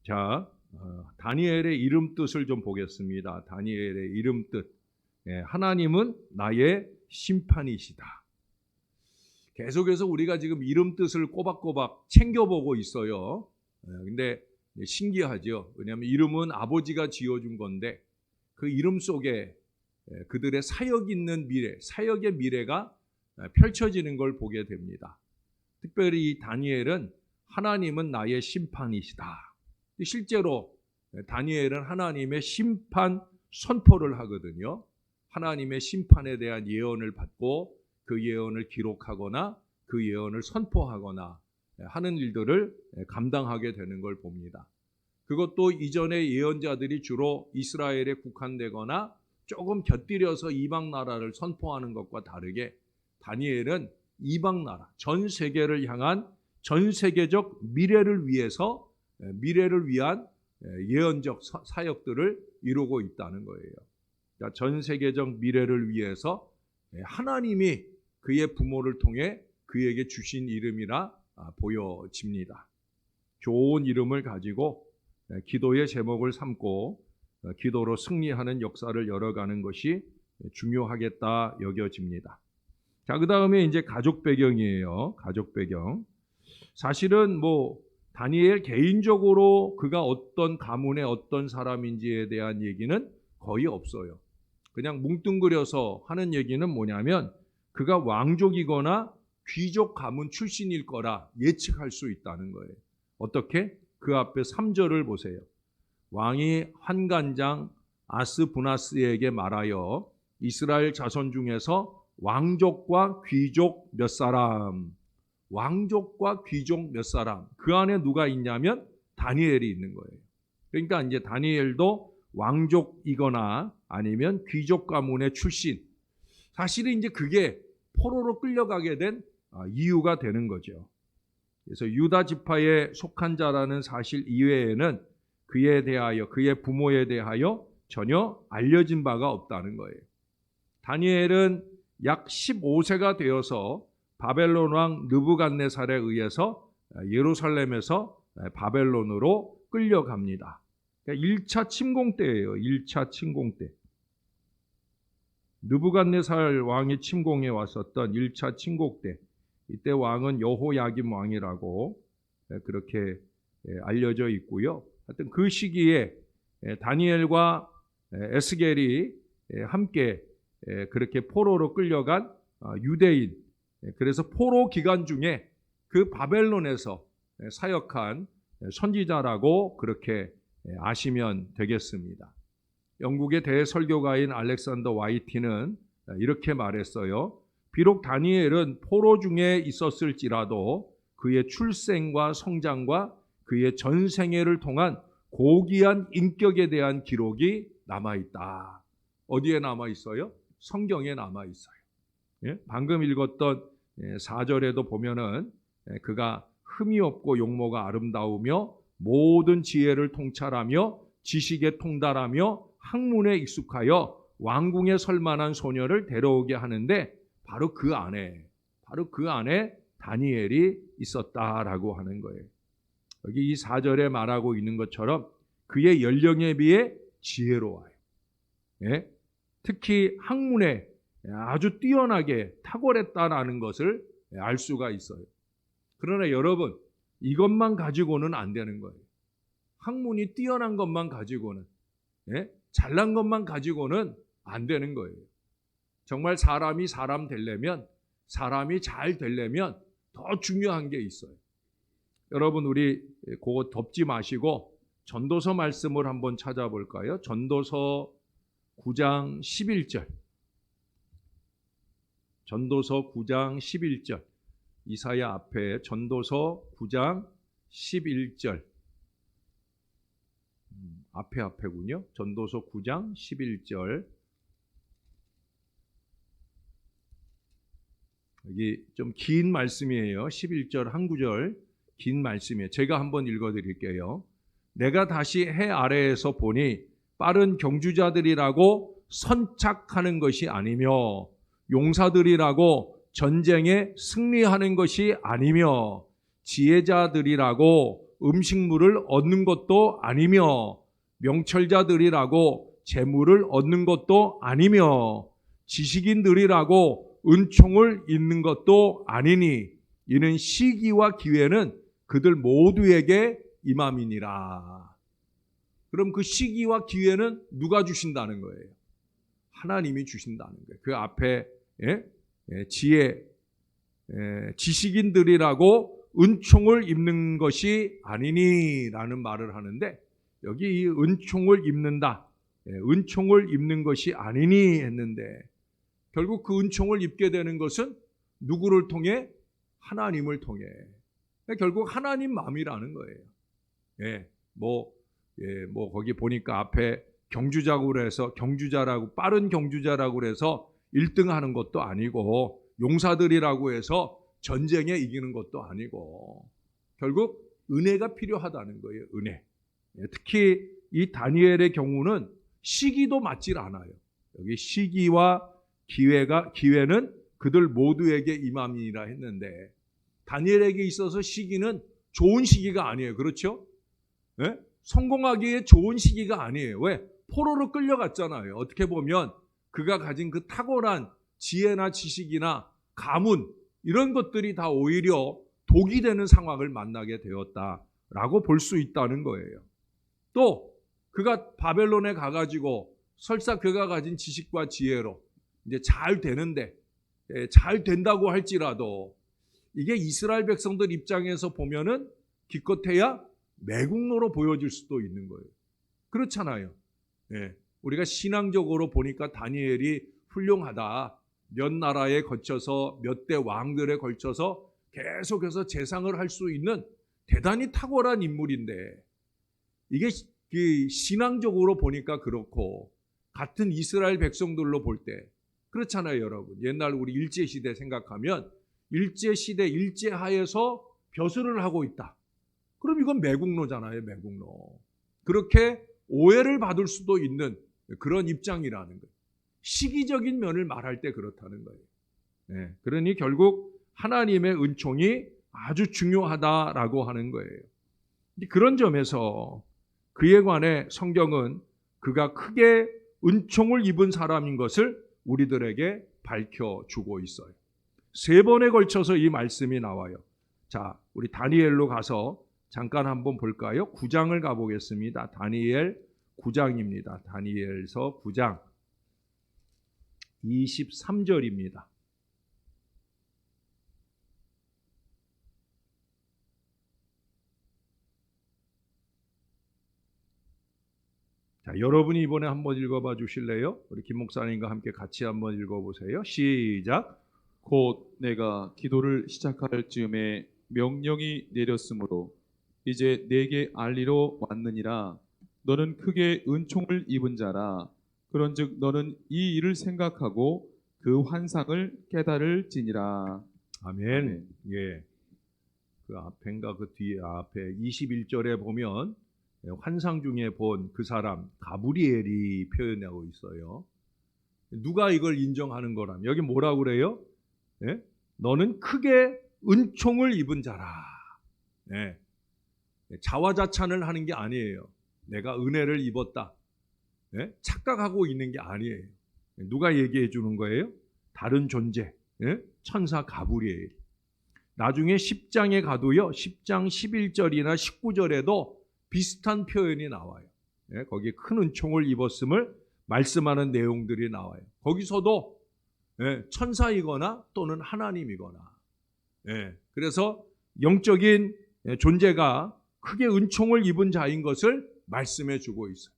자, 다니엘의 이름 뜻을 좀 보겠습니다. 다니엘의 이름 뜻. 하나님은 나의 심판이시다. 계속해서 우리가 지금 이름 뜻을 꼬박꼬박 챙겨보고 있어요. 근데 신기하죠. 왜냐하면 이름은 아버지가 지어준 건데 그 이름 속에 그들의 사역 있는 미래, 사역의 미래가 펼쳐지는 걸 보게 됩니다. 특별히 이 다니엘은 하나님은 나의 심판이시다. 실제로 다니엘은 하나님의 심판 선포를 하거든요. 하나님의 심판에 대한 예언을 받고 그 예언을 기록하거나 그 예언을 선포하거나 하는 일들을 감당하게 되는 걸 봅니다. 그것도 이전의 예언자들이 주로 이스라엘에 국한되거나 조금 곁들여서 이방 나라를 선포하는 것과 다르게 다니엘은 이방 나라, 전 세계를 향한 전 세계적 미래를 위해서 미래를 위한 예언적 사역들을 이루고 있다는 거예요. 그러니까 전 세계적 미래를 위해서 하나님이 그의 부모를 통해 그에게 주신 이름이라 보여집니다. 좋은 이름을 가지고 기도의 제목을 삼고 기도로 승리하는 역사를 열어가는 것이 중요하겠다 여겨집니다. 자, 그 다음에 이제 가족 배경이에요. 가족 배경. 사실은 다니엘 개인적으로 그가 어떤 가문의 어떤 사람인지에 대한 얘기는 거의 없어요. 그냥 뭉뚱그려서 하는 얘기는 뭐냐면 그가 왕족이거나 귀족 가문 출신일 거라 예측할 수 있다는 거예요. 어떻게? 그 앞에 3절을 보세요. 왕이 환관장 아스부나스에게 말하여 이스라엘 자손 중에서 왕족과 귀족 몇 사람, 왕족과 귀족 몇 사람, 그 안에 누가 있냐면 다니엘이 있는 거예요. 그러니까 이제 다니엘도 왕족이거나 아니면 귀족 가문의 출신. 사실은 이제 그게 포로로 끌려가게 된 이유가 되는 거죠. 그래서 유다 지파에 속한 자라는 사실 이외에는 그에 대하여, 그의 부모에 대하여 전혀 알려진 바가 없다는 거예요. 다니엘은 약 15세가 되어서 바벨론 왕 느부갓네살에 의해서 예루살렘에서 바벨론으로 끌려갑니다. 1차 침공 때예요. 1차 침공 때. 느부갓네살 왕이 침공해 왔었던 1차 침공 때. 이때 왕은 여호야김 왕이라고 그렇게 알려져 있고요. 하여튼 그 시기에 다니엘과 에스겔이 함께 그렇게 포로로 끌려간 유대인, 그래서 포로 기간 중에 그 바벨론에서 사역한 선지자라고 그렇게 아시면 되겠습니다. 영국의 대설교가인 알렉산더 와이티는 이렇게 말했어요. 비록 다니엘은 포로 중에 있었을지라도 그의 출생과 성장과 그의 전생애를 통한 고귀한 인격에 대한 기록이 남아있다. 어디에 남아있어요? 성경에 남아있어요. 방금 읽었던 4절에도 보면은 그가 흠이 없고 용모가 아름다우며 모든 지혜를 통찰하며 지식에 통달하며 학문에 익숙하여 왕궁에 설만한 소녀를 데려오게 하는데 바로 그 안에 다니엘이 있었다라고 하는 거예요. 여기 이 4절에 말하고 있는 것처럼 그의 연령에 비해 지혜로워요. 특히 학문에 아주 뛰어나게 탁월했다라는 것을 알 수가 있어요. 그러나 여러분, 이것만 가지고는 안 되는 거예요. 학문이 뛰어난 것만 가지고는, 잘난 것만 가지고는 안 되는 거예요. 정말 사람이 사람 되려면, 사람이 잘 되려면 더 중요한 게 있어요. 여러분, 우리 그거 덮지 마시고 전도서 말씀을 한번 찾아볼까요? 전도서 9장 11절. 전도서 9장 11절. 이사야 앞에 전도서 9장 11절. 앞에군요. 전도서 9장 11절. 여기 좀 긴 말씀이에요. 11절 한 구절 긴 말씀이에요. 제가 한번 읽어드릴게요. 내가 다시 해 아래에서 보니 빠른 경주자들이라고 선착하는 것이 아니며 용사들이라고 전쟁에 승리하는 것이 아니며 지혜자들이라고 음식물을 얻는 것도 아니며 명철자들이라고 재물을 얻는 것도 아니며 지식인들이라고 은총을 입는 것도 아니니 이는 시기와 기회는 그들 모두에게 임함이니라. 그럼 그 시기와 기회는 누가 주신다는 거예요? 하나님이 주신다는 거예요. 그 앞에 지식인들이라고 은총을 입는 것이 아니니라는 말을 하는데, 여기 이 은총을 입는다, 은총을 입는 것이 아니니 했는데, 결국 그 은총을 입게 되는 것은 누구를 통해? 하나님을 통해. 결국 하나님 마음이라는 거예요. 거기 보니까 앞에 경주자라고 빠른 경주자라고 해서 1등 하는 것도 아니고, 용사들이라고 해서 전쟁에 이기는 것도 아니고, 결국 은혜가 필요하다는 거예요. 은혜. 특히 이 다니엘의 경우는 시기도 맞질 않아요. 여기 시기와 기회는 그들 모두에게 임함이라 했는데, 다니엘에게 있어서 시기는 좋은 시기가 아니에요. 그렇죠? 네? 성공하기에 좋은 시기가 아니에요. 왜? 포로로 끌려갔잖아요. 어떻게 보면 그가 가진 그 탁월한 지혜나 지식이나 가문, 이런 것들이 다 오히려 독이 되는 상황을 만나게 되었다라고 볼 수 있다는 거예요. 또 그가 바벨론에 가가지고 설사 그가 가진 지식과 지혜로 이제 잘 되는데, 잘 된다고 할지라도 이게 이스라엘 백성들 입장에서 보면은 기껏해야 매국노로 보여질 수도 있는 거예요. 그렇잖아요. 우리가 신앙적으로 보니까 다니엘이 훌륭하다. 몇 나라에 걸쳐서 몇 대 왕들에 걸쳐서 계속해서 재상을 할 수 있는 대단히 탁월한 인물인데, 이게 신앙적으로 보니까 그렇고, 같은 이스라엘 백성들로 볼 때 그렇잖아요. 여러분, 옛날 우리 일제시대 생각하면 일제시대 일제하에서 벼슬을 하고 있다. 그럼 이건 매국노잖아요. 매국노. 그렇게 오해를 받을 수도 있는 그런 입장이라는 거예요. 시기적인 면을 말할 때 그렇다는 거예요. 그러니 결국 하나님의 은총이 아주 중요하다라고 하는 거예요. 그런 점에서 그에 관해 성경은 그가 크게 은총을 입은 사람인 것을 우리들에게 밝혀주고 있어요. 3번에 걸쳐서 이 말씀이 나와요. 자, 우리 다니엘로 가서 잠깐 한번 볼까요? 9장을 가보겠습니다. 다니엘 9장입니다. 다니엘서 9장 23절입니다. 자, 여러분이 이번에 한번 읽어봐 주실래요? 우리 김 목사님과 함께 같이 한번 읽어보세요. 시작. 곧 내가 기도를 시작할 즈음에 명령이 내렸으므로 이제 내게 알리러 왔느니라. 너는 크게 은총을 입은 자라. 그런즉 너는 이 일을 생각하고 그 환상을 깨달을지니라. 아멘. 아멘. 예. 그 앞인가 그 뒤에 앞에 21절에 보면 환상 중에 본 그 사람 가브리엘이 표현하고 있어요. 누가 이걸 인정하는 거라면 여기 뭐라고 그래요? 예? 너는 크게 은총을 입은 자라. 예. 자화자찬을 하는 게 아니에요. 내가 은혜를 입었다. 예? 착각하고 있는 게 아니에요. 누가 얘기해 주는 거예요? 다른 존재. 예? 천사 가브리엘. 나중에 10장에 가도요. 10장 11절이나 19절에도 비슷한 표현이 나와요. 예? 거기에 큰 은총을 입었음을 말씀하는 내용들이 나와요. 거기서도 천사이거나 또는 하나님이거나, 그래서 영적인 존재가 크게 은총을 입은 자인 것을 말씀해 주고 있어요.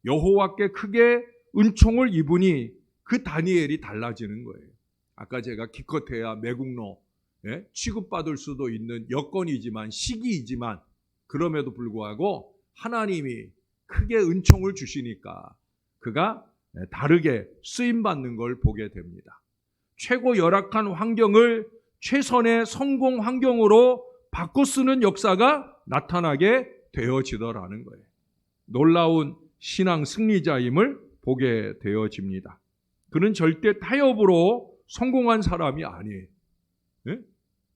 여호와께 크게 은총을 입으니 그 다니엘이 달라지는 거예요. 아까 제가 기껏해야 매국노 취급받을 수도 있는 여건이지만, 시기이지만, 그럼에도 불구하고 하나님이 크게 은총을 주시니까 그가 다르게 쓰임받는 걸 보게 됩니다. 최고 열악한 환경을 최선의 성공 환경으로 바꿔 쓰는 역사가 나타나게 되어지더라는 거예요. 놀라운 신앙 승리자임을 보게 되어집니다. 그는 절대 타협으로 성공한 사람이 아니에요.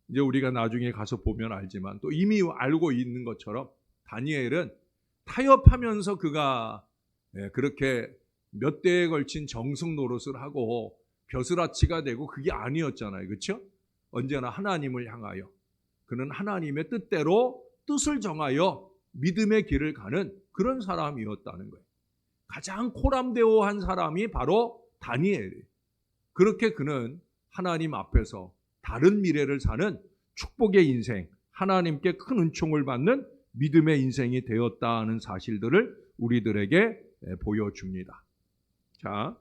이제 우리가 나중에 가서 보면 알지만 또 이미 알고 있는 것처럼 다니엘은 타협하면서 그가 그렇게 몇 대에 걸친 정승 노릇을 하고 벼슬아치가 되고 그게 아니었잖아요. 그렇죠? 언제나 하나님을 향하여 그는 하나님의 뜻대로 뜻을 정하여 믿음의 길을 가는 그런 사람이었다는 거예요. 가장 코람데오한 사람이 바로 다니엘이에요. 그렇게 그는 하나님 앞에서 다른 미래를 사는 축복의 인생, 하나님께 큰 은총을 받는 믿음의 인생이 되었다는 사실들을 우리들에게 보여줍니다. 자,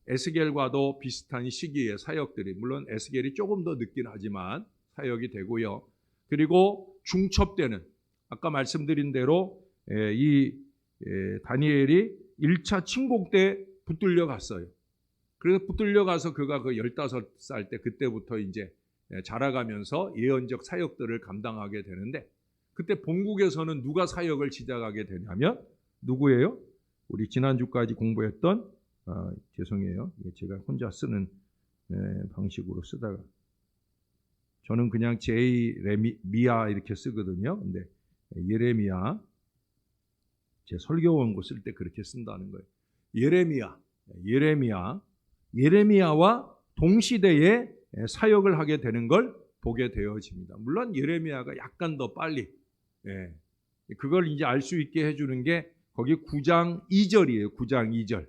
에스겔과도 비슷한 시기의 사역들이, 물론 에스겔이 조금 더 늦긴 하지만 사역이 되고요. 그리고 중첩되는, 아까 말씀드린 대로 이 다니엘이 1차 침공 때 붙들려 갔어요. 그래서 붙들려 가서 그가 그 15살 때 그때부터 이제 자라가면서 예언적 사역들을 감당하게 되는데, 그때 본국에서는 누가 사역을 시작하게 되냐면 누구예요? 우리 지난주까지 공부했던 죄송해요. 제가 혼자 쓰는 방식으로 쓰다가 저는 그냥 제레미야 이렇게 쓰거든요. 근데 예레미야, 제 설교 원고 쓸 때 그렇게 쓴다는 거예요. 예레미야와 동시대에 사역을 하게 되는 걸 보게 되어집니다. 물론 예레미야가 약간 더 빨리, 그걸 이제 알 수 있게 해주는 게 거기 9장 2절이에요. 9장 2절.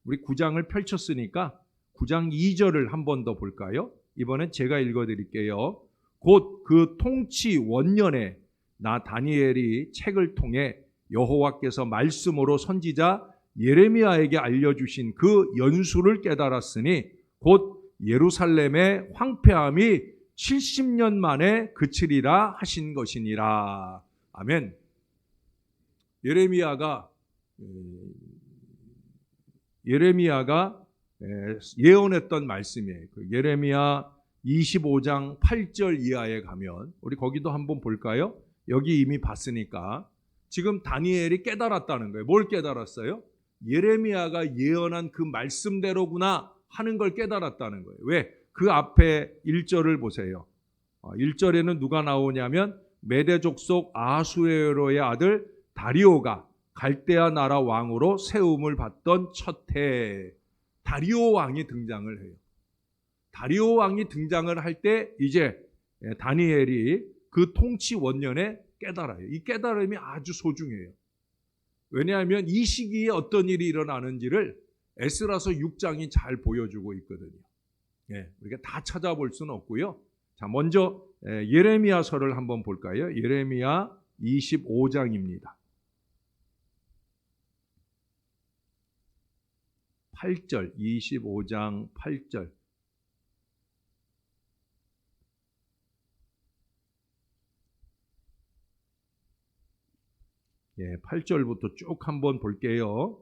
우리 9장을 펼쳤으니까 9장 2절을 한 번 더 볼까요? 이번엔 제가 읽어드릴게요. 곧 그 통치 원년에 나 다니엘이 책을 통해 여호와께서 말씀으로 선지자 예레미야에게 알려주신 그 연수를 깨달았으니 곧 예루살렘의 황폐함이 70년 만에 그치리라 하신 것이니라. 아멘. 예레미야가 예언했던 말씀이에요. 그 예레미야 25장 8절 이하에 가면 우리 거기도 한번 볼까요? 여기 이미 봤으니까 지금 다니엘이 깨달았다는 거예요. 뭘 깨달았어요? 예레미야가 예언한 그 말씀대로구나 하는 걸 깨달았다는 거예요. 왜? 그 앞에 1절을 보세요. 1절에는 누가 나오냐면 메대 족속 아하수에로의 아들 다리오가 갈대아 나라 왕으로 세움을 받던 첫 해 다리오 왕이 등장을 해요. 다리오 왕이 등장을 할 때 이제 다니엘이 그 통치 원년에 깨달아요. 이 깨달음이 아주 소중해요. 왜냐하면 이 시기에 어떤 일이 일어나는지를 에스라서 6장이 잘 보여주고 있거든요. 우리가 다 찾아볼 수는 없고요. 자, 먼저 예레미야서를 한번 볼까요? 예레미야 25장입니다. 8절, 25장 8절. 8절부터 쭉 한번 볼게요.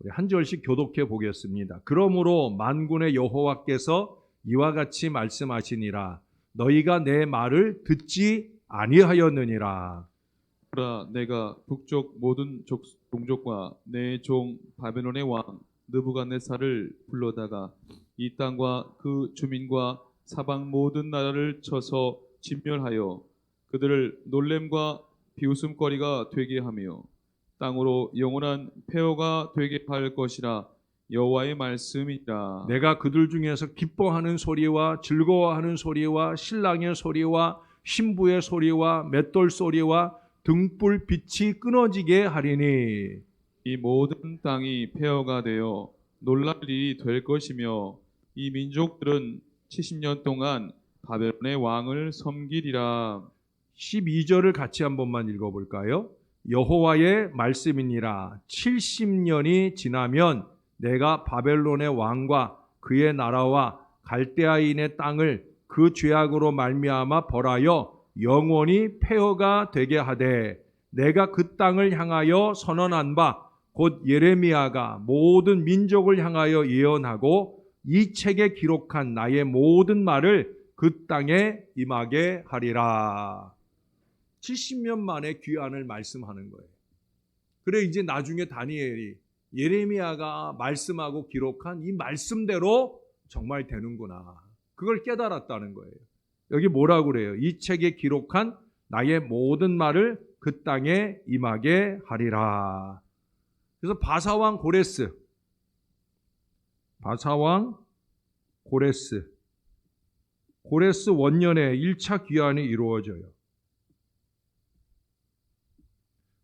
우리 한 절씩 교독해 보겠습니다. 그러므로 만군의 여호와께서 이와 같이 말씀하시니라. 너희가 내 말을 듣지 아니하였느니라. 보라, 내가 북쪽 모든 종족과 내 종 바벨론의 왕 느부갓네살을 불러다가 이 땅과 그 주민과 사방 모든 나라를 쳐서 진멸하여 그들을 놀램과 비웃음거리가 되게 하며 땅으로 영원한 폐허가 되게 할 것이라. 여호와의 말씀이라. 내가 그들 중에서 기뻐하는 소리와 즐거워하는 소리와 신랑의 소리와 신부의 소리와 맷돌 소리와 등불 빛이 끊어지게 하리니 이 모든 땅이 폐허가 되어 놀랄 일이 될 것이며 이 민족들은 70년 동안 바벨론의 왕을 섬기리라. 12절을 같이 한 번만 읽어볼까요? 여호와의 말씀이니라. 70년이 지나면 내가 바벨론의 왕과 그의 나라와 갈대아인의 땅을 그 죄악으로 말미암아 벌하여 영원히 폐허가 되게 하되 내가 그 땅을 향하여 선언한 바 곧 예레미야가 모든 민족을 향하여 예언하고 이 책에 기록한 나의 모든 말을 그 땅에 임하게 하리라. 70년 만에 귀환을 말씀하는 거예요. 그래 이제 나중에 다니엘이 예레미야가 말씀하고 기록한 이 말씀대로 정말 되는구나. 그걸 깨달았다는 거예요. 여기 뭐라고 그래요? 이 책에 기록한 나의 모든 말을 그 땅에 임하게 하리라. 그래서 바사왕 고레스 원년에 1차 귀환이 이루어져요.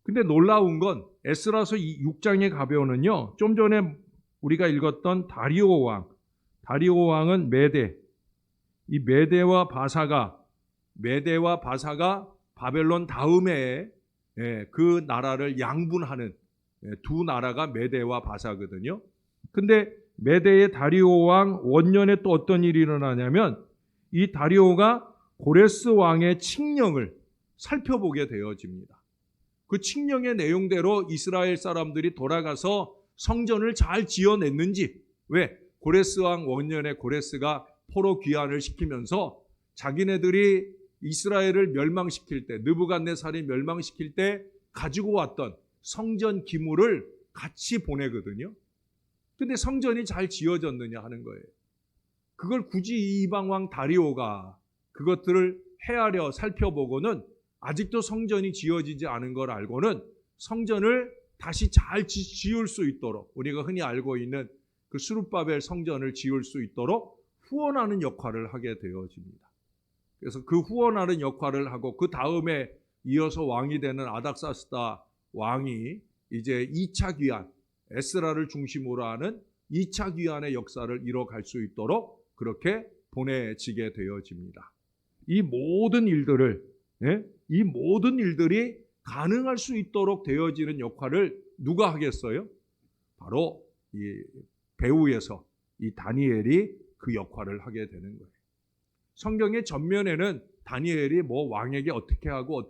근데 놀라운 건 에스라서 6장에 가보면요, 좀 전에 우리가 읽었던 다리오 왕은 메대, 이 메대와 바사가 바벨론 다음에 그 나라를 양분하는 두 나라가 메대와 바사거든요. 근데 메대의 다리오 왕 원년에 또 어떤 일이 일어나냐면 이 다리오가 고레스 왕의 칙령을 살펴보게 되어집니다. 그 칙령의 내용대로 이스라엘 사람들이 돌아가서 성전을 잘 지어냈는지, 왜? 고레스 왕 원년에 고레스가 포로 귀환을 시키면서 자기네들이 이스라엘을 멸망시킬 때, 느부갓네살이 멸망시킬 때 가지고 왔던 성전 기물을 같이 보내거든요. 근데 성전이 잘 지어졌느냐 하는 거예요. 그걸 굳이 이 이방왕 다리오가 그것들을 헤아려 살펴보고는 아직도 성전이 지어지지 않은 걸 알고는 성전을 다시 잘 지을 수 있도록, 우리가 흔히 알고 있는 그 스룹바벨 성전을 지을 수 있도록 후원하는 역할을 하게 되어집니다. 그래서 그 후원하는 역할을 하고 그 다음에 이어서 왕이 되는 아닥사스다 왕이 이제 2차 귀환, 에스라를 중심으로 하는 2차 귀환의 역사를 이뤄갈 수 있도록 그렇게 보내지게 되어집니다. 이 모든 일들이 가능할 수 있도록 되어지는 역할을 누가 하겠어요? 바로 이 배후에서 이 다니엘이 그 역할을 하게 되는 거예요. 성경의 전면에는 다니엘이 뭐 왕에게 어떻게 하고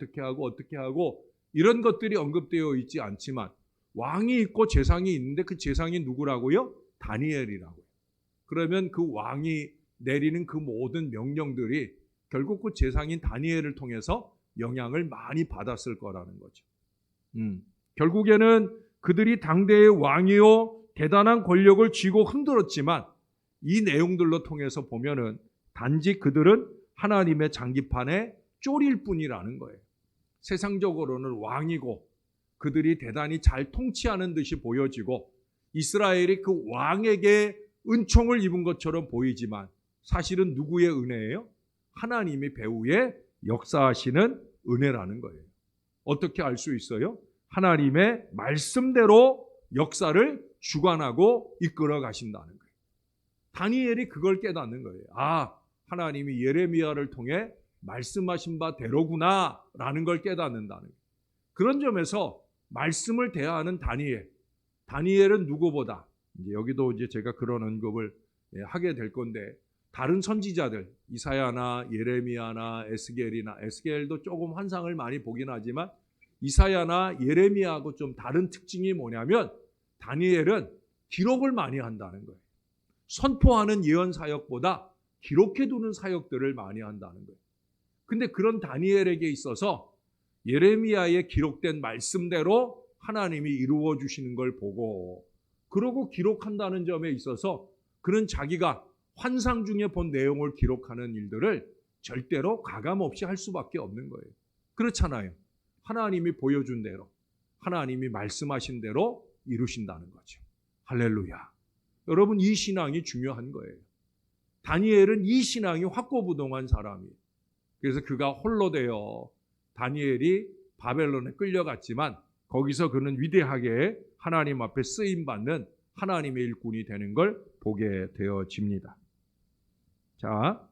이런 것들이 언급되어 있지 않지만 왕이 있고 재상이 있는데 그 재상이 누구라고요? 다니엘이라고요. 그러면 그 왕이 내리는 그 모든 명령들이 결국 그 재상인 다니엘을 통해서 영향을 많이 받았을 거라는 거죠. 결국에는 그들이 당대의 왕이요 대단한 권력을 쥐고 흔들었지만 이 내용들로 통해서 보면은 단지 그들은 하나님의 장기판에 쫄일 뿐이라는 거예요. 세상적으로는 왕이고 그들이 대단히 잘 통치하는 듯이 보여지고 이스라엘이 그 왕에게 은총을 입은 것처럼 보이지만 사실은 누구의 은혜예요? 하나님이 배후에 역사하시는 은혜라는 거예요. 어떻게 알 수 있어요? 하나님의 말씀대로 역사를 주관하고 이끌어 가신다는 거예요. 다니엘이 그걸 깨닫는 거예요. 아, 하나님이 예레미야를 통해 말씀하신 바 대로구나 라는 걸 깨닫는다는 거예요. 그런 점에서 말씀을 대하는 다니엘은 누구보다, 이제 여기도 이제 제가 그런 언급을 하게 될 건데, 다른 선지자들 이사야나 예레미야나 에스겔도 조금 환상을 많이 보긴 하지만 이사야나 예레미야하고 좀 다른 특징이 뭐냐면 다니엘은 기록을 많이 한다는 거예요. 선포하는 예언 사역보다 기록해두는 사역들을 많이 한다는 거예요. 근데 그런 다니엘에게 있어서 예레미야의 기록된 말씀대로 하나님이 이루어 주시는 걸 보고, 그러고 기록한다는 점에 있어서 그는 자기가 환상 중에 본 내용을 기록하는 일들을 절대로 가감없이 할 수밖에 없는 거예요. 그렇잖아요. 하나님이 보여준 대로, 하나님이 말씀하신 대로 이루신다는 거죠. 할렐루야. 여러분, 이 신앙이 중요한 거예요. 다니엘은 이 신앙이 확고부동한 사람이에요. 그래서 그가 홀로 되어 다니엘이 바벨론에 끌려갔지만 거기서 그는 위대하게 하나님 앞에 쓰임받는 하나님의 일꾼이 되는 걸 보게 되어집니다. 자,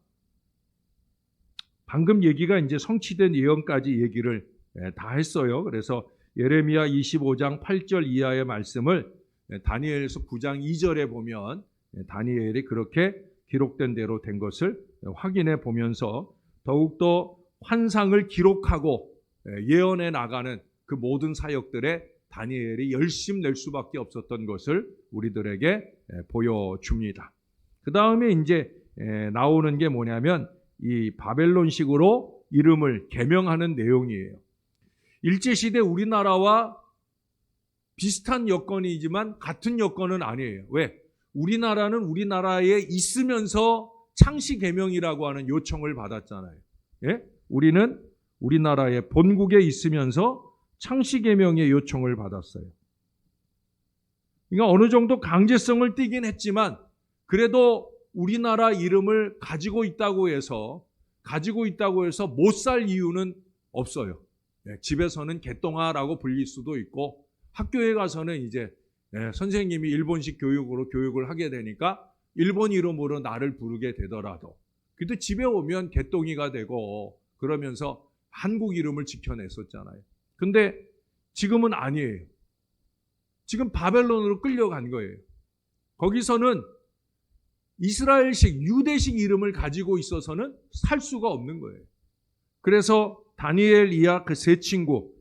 방금 얘기가 이제 성취된 예언까지 얘기를 다 했어요. 그래서 예레미야 25장 8절 이하의 말씀을 다니엘서 9장 2절에 보면 다니엘이 그렇게 기록된 대로 된 것을 확인해 보면서 더욱더 환상을 기록하고 예언해 나가는 그 모든 사역들에 다니엘이 열심 낼 수밖에 없었던 것을 우리들에게 보여줍니다. 그 다음에 이제 나오는 게 뭐냐면 이 바벨론식으로 이름을 개명하는 내용이에요. 일제시대 우리나라와 비슷한 여건이지만 같은 여건은 아니에요. 왜? 우리나라는 우리나라에 있으면서 창시 계명이라고 하는 요청을 받았잖아요. 예? 우리는 우리나라의 본국에 있으면서 창시 계명의 요청을 받았어요. 그러니까 어느 정도 강제성을 띠긴 했지만 그래도 우리나라 이름을 가지고 있다고 해서 못 살 이유는 없어요. 집에서는 개똥아라고 불릴 수도 있고 학교에 가서는 이제 선생님이 일본식 교육으로 교육을 하게 되니까 일본 이름으로 나를 부르게 되더라도 그래도 집에 오면 개똥이가 되고 그러면서 한국 이름을 지켜냈었잖아요. 근데 지금은 아니에요. 지금 바벨론으로 끌려간 거예요. 거기서는 이스라엘식 유대식 이름을 가지고 있어서는 살 수가 없는 거예요. 그래서 다니엘, 이야 그 세 친구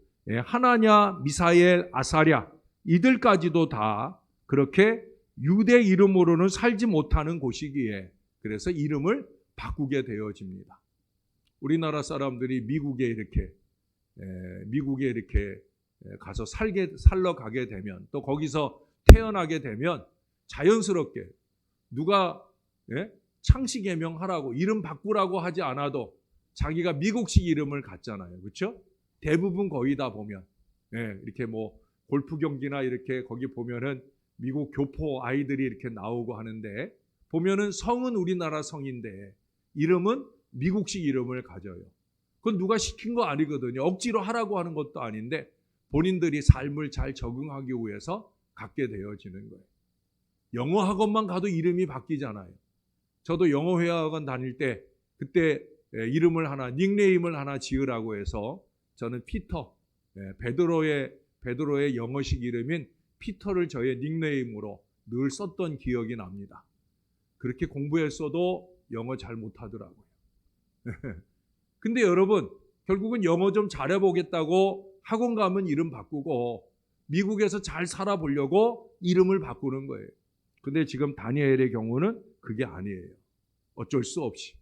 하나냐, 미사엘, 아사랴 이들까지도 다 그렇게 유대 이름으로는 살지 못하는 곳이기에 그래서 이름을 바꾸게 되어집니다. 우리나라 사람들이 미국에 이렇게 가서 살러 가게 되면 또 거기서 태어나게 되면 자연스럽게 누가 창시 계명하라고 이름 바꾸라고 하지 않아도 자기가 미국식 이름을 갖잖아요. 그렇죠? 대부분 거의 다 보면 이렇게 뭐 골프 경기나 이렇게 거기 보면은 미국 교포 아이들이 이렇게 나오고 하는데 보면은 성은 우리나라 성인데 이름은 미국식 이름을 가져요. 그건 누가 시킨 거 아니거든요. 억지로 하라고 하는 것도 아닌데 본인들이 삶을 잘 적응하기 위해서 갖게 되어지는 거예요. 영어 학원만 가도 이름이 바뀌잖아요. 저도 영어 회화학원 다닐 때 그때 닉네임을 하나 지으라고 해서 저는 피터, 베드로의 영어식 이름인 피터를 저의 닉네임으로 늘 썼던 기억이 납니다. 그렇게 공부했어도 영어 잘 못하더라고요. 근데 여러분 결국은 영어 좀 잘해보겠다고 학원 가면 이름 바꾸고 미국에서 잘 살아보려고 이름을 바꾸는 거예요. 근데 지금 다니엘의 경우는 그게 아니에요. 어쩔 수 없이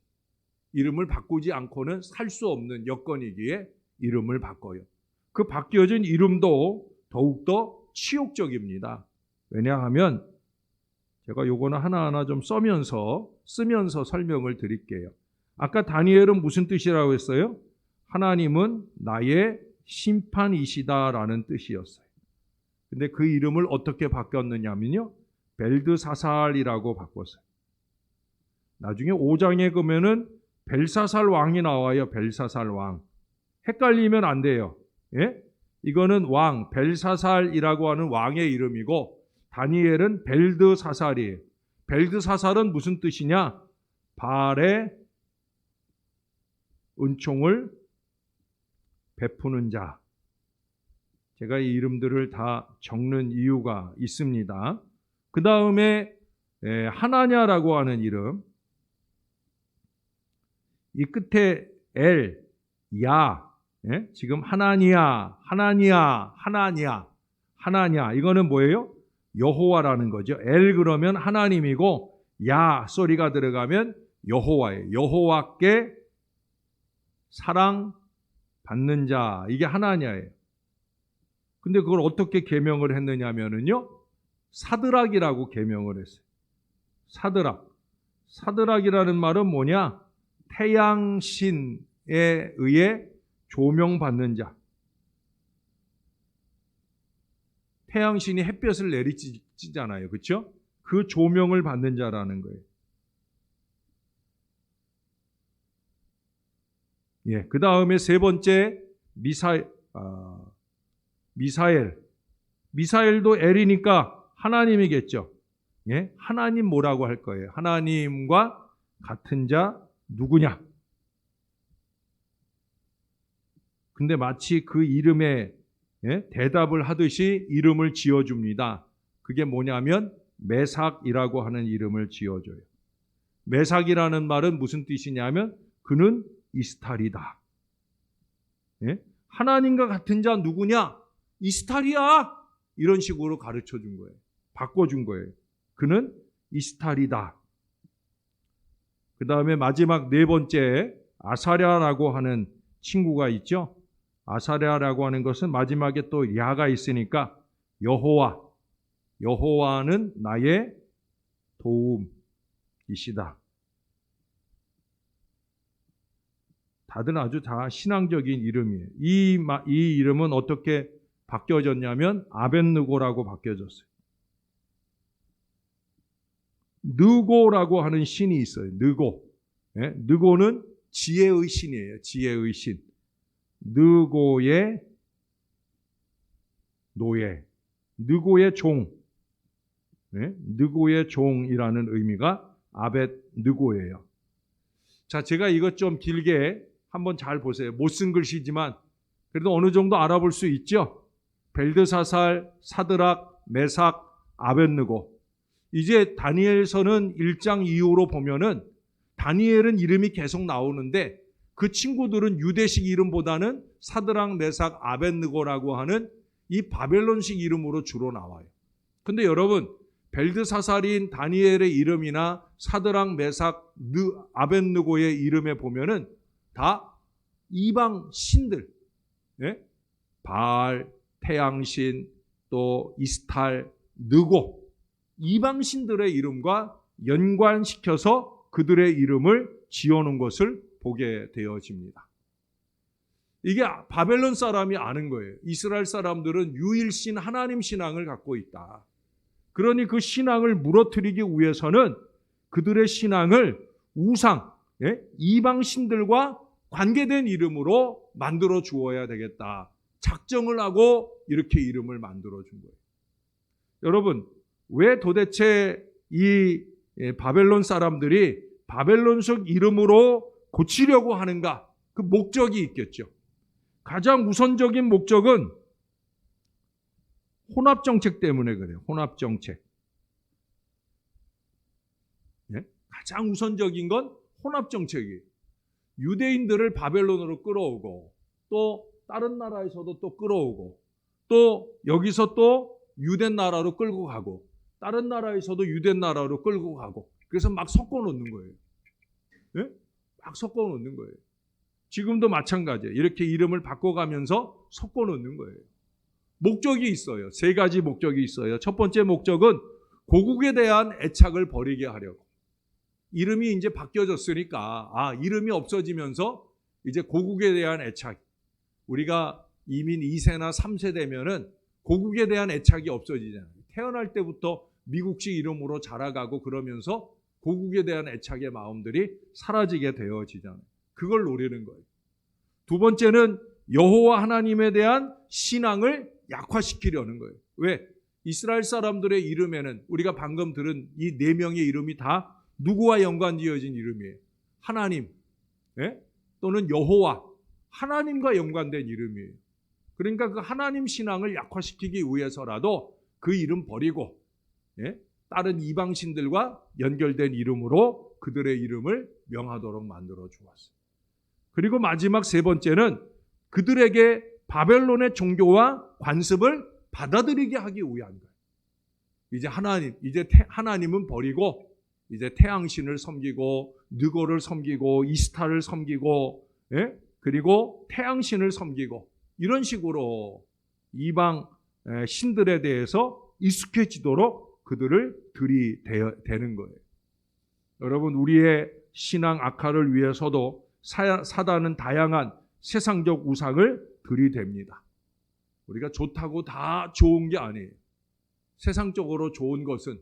이름을 바꾸지 않고는 살 수 없는 여건이기에 이름을 바꿔요. 그 바뀌어진 이름도 더욱더 치욕적입니다. 왜냐하면 제가 요거는 하나하나 좀 쓰면서 설명을 드릴게요. 아까 다니엘은 무슨 뜻이라고 했어요? 하나님은 나의 심판이시다라는 뜻이었어요. 근데 그 이름을 어떻게 바꿨느냐면요. 벨드사살이라고 바꿨어요. 나중에 5장에 보면은 벨사살 왕이 나와요. 벨사살 왕. 헷갈리면 안 돼요. 예? 이거는 왕, 벨사살이라고 하는 왕의 이름이고 다니엘은 벨드사살이에요. 벨드사살은 무슨 뜻이냐? 바알의 은총을 베푸는 자. 제가 이 이름들을 다 적는 이유가 있습니다. 그 다음에 하나냐라고 하는 이름. 이 끝에 엘, 야, 지금 하나냐 이거는 뭐예요? 여호와라는 거죠. 엘 그러면 하나님이고 야 소리가 들어가면 여호와예요. 여호와께 사랑 받는 자 이게 하나냐예요. 근데 그걸 어떻게 계명을 했느냐면은요. 사드락이라고 계명을 했어요. 사드락이라는 말은 뭐냐? 태양신에 의해 조명받는 자. 태양신이 햇볕을 내리쬐잖아요. 그렇죠? 그 조명을 받는 자라는 거예요. 예, 그 다음에 세 번째 미사엘도 엘이니까 하나님이겠죠. 예, 하나님 뭐라고 할 거예요? 하나님과 같은 자 누구냐? 근데 마치 그 이름에 대답을 하듯이 이름을 지어줍니다. 그게 뭐냐면 메삭이라고 하는 이름을 지어줘요. 메삭이라는 말은 무슨 뜻이냐면 그는 이스타리다. 예? 하나님과 같은 자 누구냐? 이스타리야. 이런 식으로 가르쳐 준 거예요. 바꿔준 거예요. 그는 이스타리다. 그 다음에 마지막 네 번째 아사랴라고 하는 친구가 있죠. 아사랴라고 하는 것은 마지막에 또 야가 있으니까 여호와는 나의 도움이시다. 다들 아주 다 신앙적인 이름이에요. 이 이름은 어떻게 바뀌어졌냐면 아벳느고라고 바뀌어졌어요. 느고라고 하는 신이 있어요. 느고. 예? 느고는 지혜의 신이에요. 지혜의 신. 느고의 노예. 느고의 종. 예? 느고의 종이라는 의미가 아벳느고예요. 자, 제가 이것 좀 길게 한번 잘 보세요. 못 쓴 글씨지만 그래도 어느 정도 알아볼 수 있죠? 벨드사살, 사드락, 메삭, 아벳느고. 이제 다니엘서는 1장 이후로 보면은 다니엘은 이름이 계속 나오는데 그 친구들은 유대식 이름보다는 사드락, 메삭, 아벳느고라고 하는 이 바벨론식 이름으로 주로 나와요. 근데 여러분, 벨드사살인 다니엘의 이름이나 사드락, 메삭, 아벳느고의 이름에 보면은 다 이방 신들, 예? 바알, 태양신, 또 이스탈, 느고, 이방 신들의 이름과 연관시켜서 그들의 이름을 지어놓은 것을 보게 되어집니다. 이게 바벨론 사람이 아는 거예요. 이스라엘 사람들은 유일신 하나님 신앙을 갖고 있다. 그러니 그 신앙을 무너뜨리기 위해서는 그들의 신앙을 우상, 이방 신들과 관계된 이름으로 만들어 주어야 되겠다. 작정을 하고 이렇게 이름을 만들어 준 거예요. 여러분, 왜 도대체 이 바벨론 사람들이 바벨론식 이름으로 고치려고 하는가? 그 목적이 있겠죠. 가장 우선적인 목적은 혼합정책 때문에 그래요. 혼합정책. 예? 가장 우선적인 건 혼합정책이에요. 유대인들을 바벨론으로 끌어오고 또 다른 나라에서도 또 끌어오고 또 여기서 또 유대 나라로 끌고 가고 다른 나라에서도 유대 나라로 끌고 가고 그래서 막 섞어 놓는 거예요. 예? 막 섞어 놓는 거예요. 지금도 마찬가지예요. 이렇게 이름을 바꿔가면서 섞어 놓는 거예요. 목적이 있어요. 3가지 목적이 있어요. 첫 번째 목적은 고국에 대한 애착을 버리게 하려고. 이름이 이제 바뀌어졌으니까 이름이 없어지면서 이제 고국에 대한 애착. 우리가 이민 2세나 3세 되면은 고국에 대한 애착이 없어지잖아요. 태어날 때부터 미국식 이름으로 자라가고 그러면서 고국에 대한 애착의 마음들이 사라지게 되어지잖아요. 그걸 노리는 거예요. 두 번째는 여호와 하나님에 대한 신앙을 약화시키려는 거예요. 왜? 이스라엘 사람들의 이름에는 우리가 방금 들은 이 4명의 이름이 다 누구와 연관되어진 이름이에요? 하나님, 또는 여호와, 하나님과 연관된 이름이에요. 그러니까 그 하나님 신앙을 약화시키기 위해서라도 그 이름 버리고 다른 이방신들과 연결된 이름으로 그들의 이름을 명하도록 만들어 주었어요. 그리고 마지막 3번째는 그들에게 바벨론의 종교와 관습을 받아들이게 하기 위한 거예요. 이제 하나님은 버리고 이제 태양신을 섬기고 느고를 섬기고 이스타를 섬기고 그리고 태양신을 섬기고 이런 식으로 이방 신들에 대해서 익숙해지도록 그들을 들이대는 거예요. 여러분, 우리의 신앙 악화를 위해서도 사단은 다양한 세상적 우상을 들이댑니다. 우리가 좋다고 다 좋은 게 아니에요. 세상적으로 좋은 것은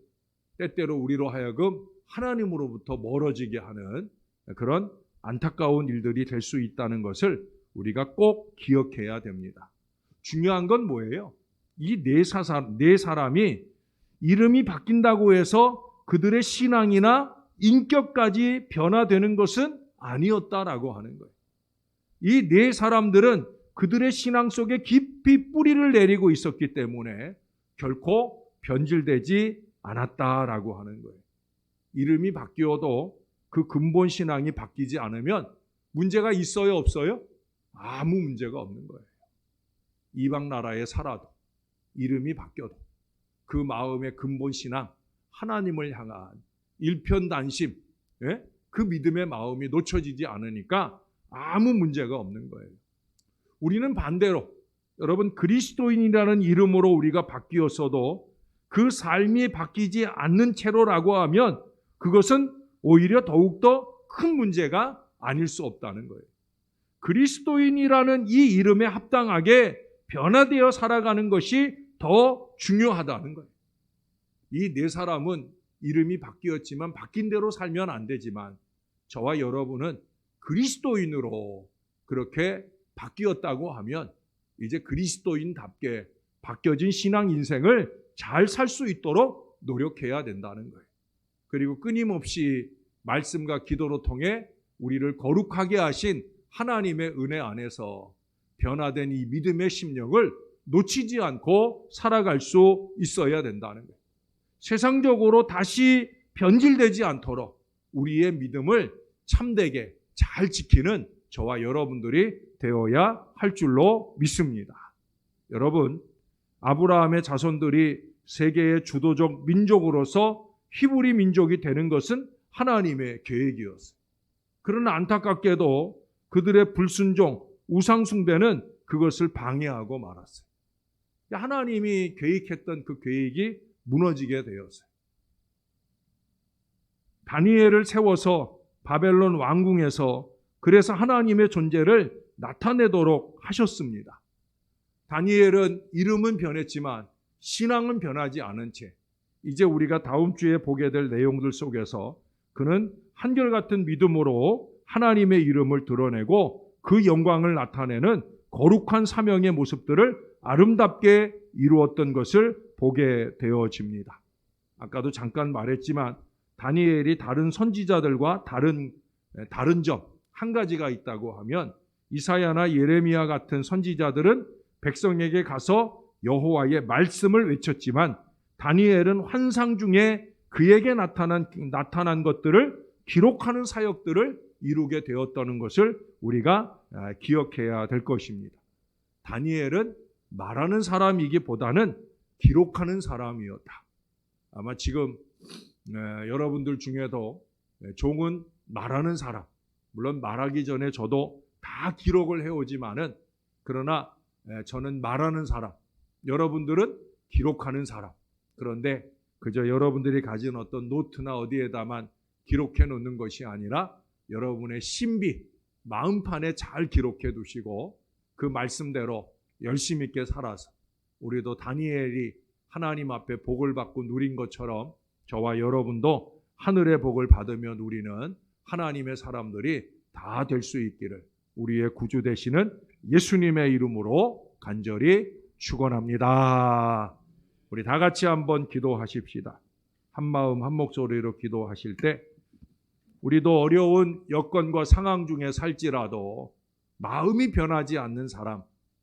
때때로 우리로 하여금 하나님으로부터 멀어지게 하는 그런 안타까운 일들이 될 수 있다는 것을 우리가 꼭 기억해야 됩니다. 중요한 건 뭐예요? 이 네 사람이 이름이 바뀐다고 해서 그들의 신앙이나 인격까지 변화되는 것은 아니었다라고 하는 거예요. 이 4사람들은 그들의 신앙 속에 깊이 뿌리를 내리고 있었기 때문에 결코 변질되지 않았다라고 하는 거예요. 이름이 바뀌어도 그 근본 신앙이 바뀌지 않으면 문제가 있어요, 없어요? 아무 문제가 없는 거예요. 이방 나라에 살아도 이름이 바뀌어도 그 마음의 근본 신앙, 하나님을 향한 일편단심, 그 믿음의 마음이 놓쳐지지 않으니까 아무 문제가 없는 거예요. 우리는 반대로 여러분 그리스도인이라는 이름으로 우리가 바뀌었어도 그 삶이 바뀌지 않는 채로라고 하면 그것은 오히려 더욱더 큰 문제가 아닐 수 없다는 거예요. 그리스도인이라는 이 이름에 합당하게 변화되어 살아가는 것이 더 중요하다는 거예요. 이 네 사람은 이름이 바뀌었지만 바뀐 대로 살면 안 되지만 저와 여러분은 그리스도인으로 그렇게 바뀌었다고 하면 이제 그리스도인답게 바뀌어진 신앙 인생을 잘 살 수 있도록 노력해야 된다는 거예요. 그리고 끊임없이 말씀과 기도로 통해 우리를 거룩하게 하신 하나님의 은혜 안에서 변화된 이 믿음의 심령을 놓치지 않고 살아갈 수 있어야 된다는 거예요. 세상적으로 다시 변질되지 않도록 우리의 믿음을 참되게 잘 지키는 저와 여러분들이 되어야 할 줄로 믿습니다. 여러분, 아브라함의 자손들이 세계의 주도적 민족으로서 히브리 민족이 되는 것은 하나님의 계획이었어요. 그러나 안타깝게도 그들의 불순종, 우상숭배는 그것을 방해하고 말았어요. 하나님이 계획했던 그 계획이 무너지게 되었어요. 다니엘을 세워서 바벨론 왕궁에서 그래서 하나님의 존재를 나타내도록 하셨습니다. 다니엘은 이름은 변했지만 신앙은 변하지 않은 채 이제 우리가 다음 주에 보게 될 내용들 속에서 그는 한결같은 믿음으로 하나님의 이름을 드러내고 그 영광을 나타내는 거룩한 사명의 모습들을 아름답게 이루었던 것을 보게 되어집니다. 아까도 잠깐 말했지만 다니엘이 다른 선지자들과 다른 점 한 가지가 있다고 하면 이사야나 예레미야 같은 선지자들은 백성에게 가서 여호와의 말씀을 외쳤지만 다니엘은 환상 중에 그에게 나타난 것들을 기록하는 사역들을 이루게 되었다는 것을 우리가 기억해야 될 것입니다. 다니엘은 말하는 사람이기보다는 기록하는 사람이었다. 아마 지금 여러분들 중에도 종은 말하는 사람, 물론 말하기 전에 저도 다 기록을 해오지만은 그러나 저는 말하는 사람, 여러분들은 기록하는 사람. 그런데 그저 여러분들이 가진 어떤 노트나 어디에다만 기록해 놓는 것이 아니라 여러분의 신비, 마음판에 잘 기록해 두시고 그 말씀대로 열심 있게 살아서 우리도 다니엘이 하나님 앞에 복을 받고 누린 것처럼 저와 여러분도 하늘의 복을 받으며 누리는 하나님의 사람들이 다 될 수 있기를 우리의 구주 되시는 예수님의 이름으로 간절히 축원합니다. 우리 다 같이 한번 기도하십시다. 한 마음 한 목소리로 기도하실 때 우리도 어려운 여건과 상황 중에 살지라도 마음이 변하지 않는 사람,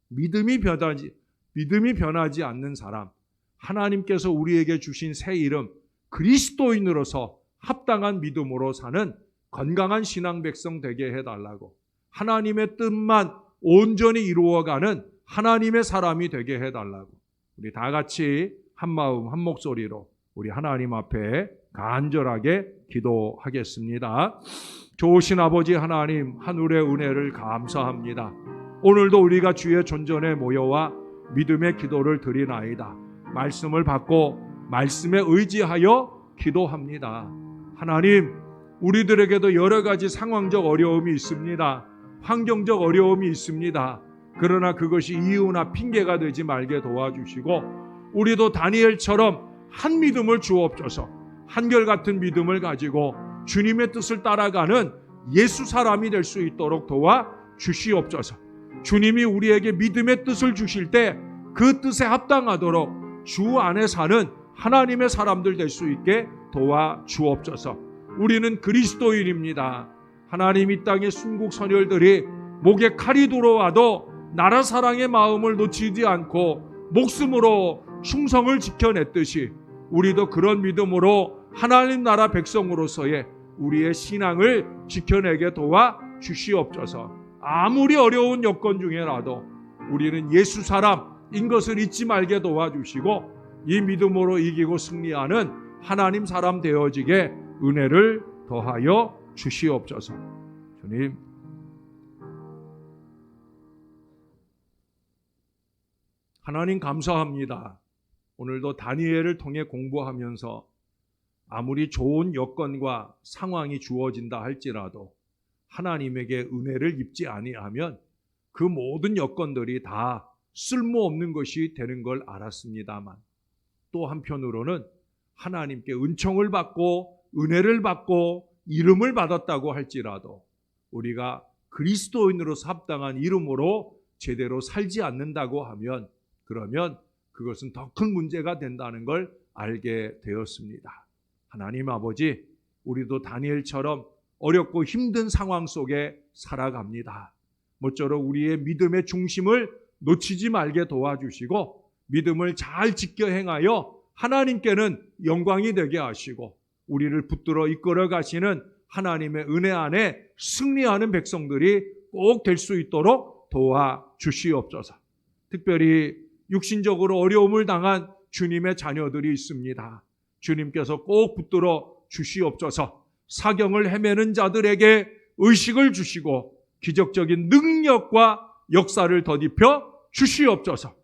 믿음이 변하지 않는 사람, 하나님께서 우리에게 주신 새 이름 그리스도인으로서 합당한 믿음으로 사는 건강한 신앙 백성 되게 해달라고, 하나님의 뜻만 온전히 이루어가는 하나님의 사람이 되게 해달라고 우리 다 같이 한 마음 한 목소리로 우리 하나님 앞에 간절하게 기도하겠습니다. 좋으신 아버지 하나님, 하늘의 은혜를 감사합니다. 오늘도 우리가 주의 존전에 모여와 믿음의 기도를 드리나이다. 말씀을 받고 말씀에 의지하여 기도합니다. 하나님, 우리들에게도 여러 가지 상황적 어려움이 있습니다. 환경적 어려움이 있습니다. 그러나 그것이 이유나 핑계가 되지 말게 도와주시고 우리도 다니엘처럼 한 믿음을 주옵소서. 한결같은 믿음을 가지고 주님의 뜻을 따라가는 예수 사람이 될 수 있도록 도와주시옵소서. 주님이 우리에게 믿음의 뜻을 주실 때 그 뜻에 합당하도록 주 안에 사는 하나님의 사람들 될 수 있게 도와주옵소서. 우리는 그리스도인입니다. 하나님 이 땅의 순국 선열들이 목에 칼이 들어와도 나라 사랑의 마음을 놓치지 않고 목숨으로 충성을 지켜냈듯이 우리도 그런 믿음으로 하나님 나라 백성으로서의 우리의 신앙을 지켜내게 도와주시옵소서. 아무리 어려운 여건 중에라도 우리는 예수 사람인 것을 잊지 말게 도와주시고 이 믿음으로 이기고 승리하는 하나님 사람 되어지게 은혜를 더하여 주시옵소서. 주님, 하나님 감사합니다. 오늘도 다니엘을 통해 공부하면서 아무리 좋은 여건과 상황이 주어진다 할지라도 하나님에게 은혜를 입지 아니하면 그 모든 여건들이 다 쓸모없는 것이 되는 걸 알았습니다만, 또 한편으로는 하나님께 은총을 받고 은혜를 받고 이름을 받았다고 할지라도 우리가 그리스도인으로서 합당한 이름으로 제대로 살지 않는다고 하면, 그러면 그것은 더 큰 문제가 된다는 걸 알게 되었습니다. 하나님 아버지, 우리도 다니엘처럼 어렵고 힘든 상황 속에 살아갑니다. 모쪼록 우리의 믿음의 중심을 놓치지 말게 도와주시고 믿음을 잘 지켜 행하여 하나님께는 영광이 되게 하시고 우리를 붙들어 이끌어 가시는 하나님의 은혜 안에 승리하는 백성들이 꼭 될 수 있도록 도와주시옵소서. 특별히 육신적으로 어려움을 당한 주님의 자녀들이 있습니다. 주님께서 꼭 붙들어 주시옵소서. 사경을 헤매는 자들에게 의식을 주시고 기적적인 능력과 역사를 더딥혀 주시옵소서.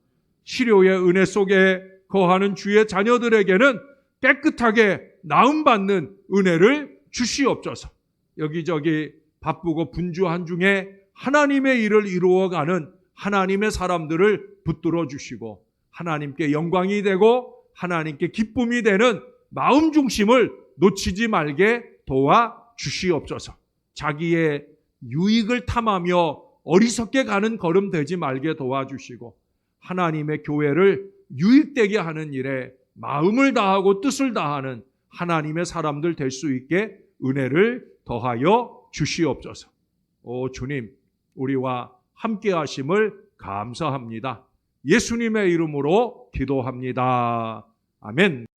치료의 은혜 속에 거하는 주의 자녀들에게는 깨끗하게 나음받는 은혜를 주시옵소서. 여기저기 바쁘고 분주한 중에 하나님의 일을 이루어가는 하나님의 사람들을 붙들어 주시고 하나님께 영광이 되고 하나님께 기쁨이 되는 마음 중심을 놓치지 말게 도와주시옵소서. 자기의 유익을 탐하며 어리석게 가는 걸음 되지 말게 도와주시고 하나님의 교회를 유익되게 하는 일에 마음을 다하고 뜻을 다하는 하나님의 사람들 될 수 있게 은혜를 더하여 주시옵소서. 오 주님, 우리와 함께 하심을 감사합니다. 예수님의 이름으로 기도합니다. 아멘.